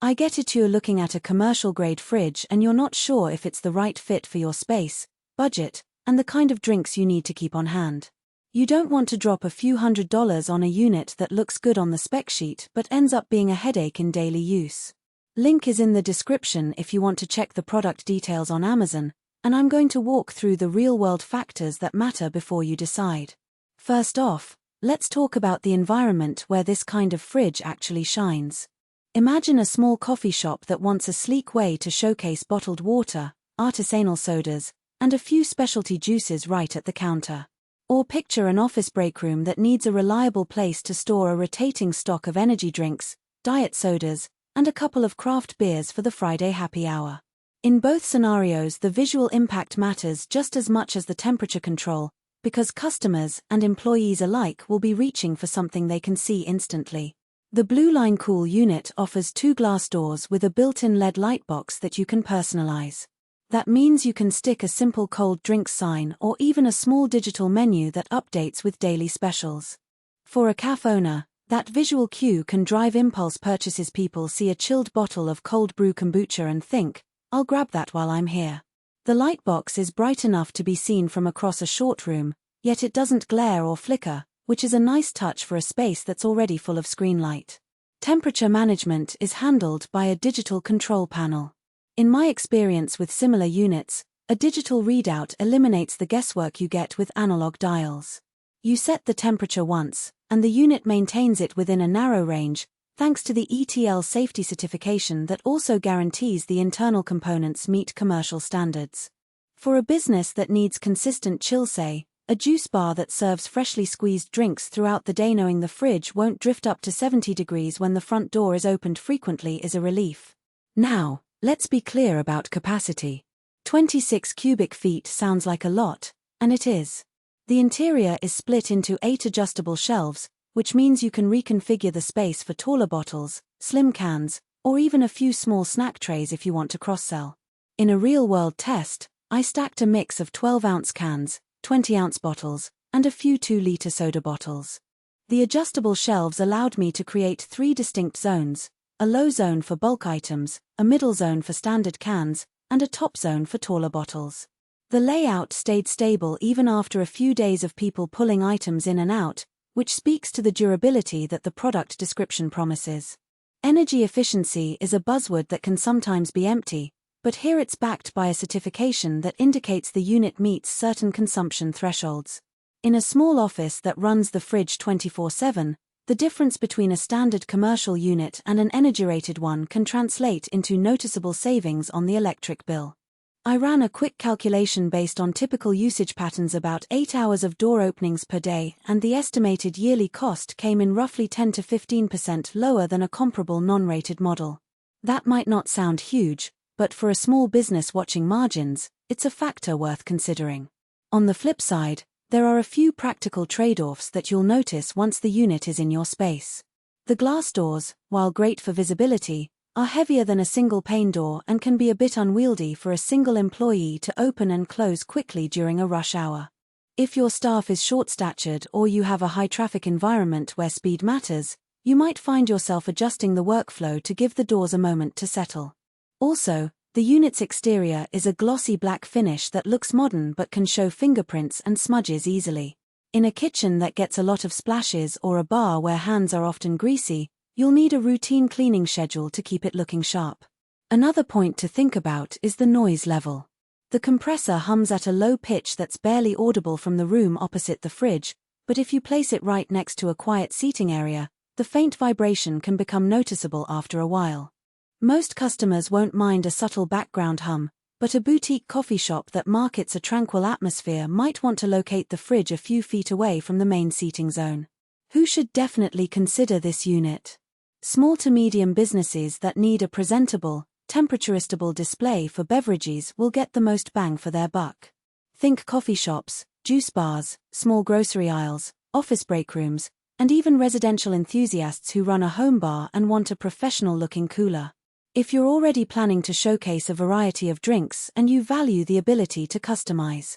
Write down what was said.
I get it, you're looking at a commercial-grade fridge and you're not sure if it's the right fit for your space, budget, and the kind of drinks you need to keep on hand. You don't want to drop a few $100s on a unit that looks good on the spec sheet but ends up being a headache in daily use. Link is in the description if you want to check the product details on Amazon, and I'm going to walk through the real-world factors that matter before you decide. First off, let's talk about the environment where this kind of fridge actually shines. Imagine a small coffee shop that wants a sleek way to showcase bottled water, artisanal sodas, and a few specialty juices right at the counter. Or picture an office break room that needs a reliable place to store a rotating stock of energy drinks, diet sodas, and a couple of craft beers for the Friday happy hour. In both scenarios, the visual impact matters just as much as the temperature control, because customers and employees alike will be reaching for something they can see instantly. The Bluelinecool unit offers 2 glass doors with a built-in LED lightbox that you can personalize. That means you can stick a simple cold drinks sign or even a small digital menu that updates with daily specials. For a cafe owner, that visual cue can drive impulse purchases. People see a chilled bottle of cold brew kombucha and think, I'll grab that while I'm here. The lightbox is bright enough to be seen from across a short room, yet it doesn't glare or flicker, which is a nice touch for a space that's already full of screen light. Temperature management is handled by a digital control panel. In my experience with similar units, a digital readout eliminates the guesswork you get with analog dials. You set the temperature once, and the unit maintains it within a narrow range, thanks to the ETL safety certification that also guarantees the internal components meet commercial standards. For a business that needs consistent chill, say, a juice bar that serves freshly squeezed drinks throughout the day, knowing the fridge won't drift up to 70 degrees when the front door is opened frequently is a relief. Now, let's be clear about capacity. 26 cubic feet sounds like a lot, and it is. The interior is split into 8 adjustable shelves, which means you can reconfigure the space for taller bottles, slim cans, or even a few small snack trays if you want to cross-sell. In a real-world test, I stacked a mix of 12-ounce cans, 20-ounce bottles, and a few 2-liter soda bottles. The adjustable shelves allowed me to create 3 distinct zones, a low zone for bulk items, a middle zone for standard cans, and a top zone for taller bottles. The layout stayed stable even after a few days of people pulling items in and out, which speaks to the durability that the product description promises. Energy efficiency is a buzzword that can sometimes be empty, but here it's backed by a certification that indicates the unit meets certain consumption thresholds. In a small office that runs the fridge 24/7, the difference between a standard commercial unit and an energy-rated one can translate into noticeable savings on the electric bill. I ran a quick calculation based on typical usage patterns, about 8 hours of door openings per day, and the estimated yearly cost came in roughly 10 to 15% lower than a comparable non-rated model. That might not sound huge, but for a small business watching margins, it's a factor worth considering. On the flip side, there are a few practical trade-offs that you'll notice once the unit is in your space. The glass doors, while great for visibility, are heavier than a single pane door and can be a bit unwieldy for a single employee to open and close quickly during a rush hour. If your staff is short-statured or you have a high-traffic environment where speed matters, you might find yourself adjusting the workflow to give the doors a moment to settle. Also, the unit's exterior is a glossy black finish that looks modern but can show fingerprints and smudges easily. In a kitchen that gets a lot of splashes or a bar where hands are often greasy, you'll need a routine cleaning schedule to keep it looking sharp. Another point to think about is the noise level. The compressor hums at a low pitch that's barely audible from the room opposite the fridge, but if you place it right next to a quiet seating area, the faint vibration can become noticeable after a while. Most customers won't mind a subtle background hum, but a boutique coffee shop that markets a tranquil atmosphere might want to locate the fridge a few feet away from the main seating zone. Who should definitely consider this unit? Small to medium businesses that need a presentable, temperature-adjustable display for beverages will get the most bang for their buck. Think coffee shops, juice bars, small grocery aisles, office break rooms, and even residential enthusiasts who run a home bar and want a professional-looking cooler. If you're already planning to showcase a variety of drinks and you value the ability to customize,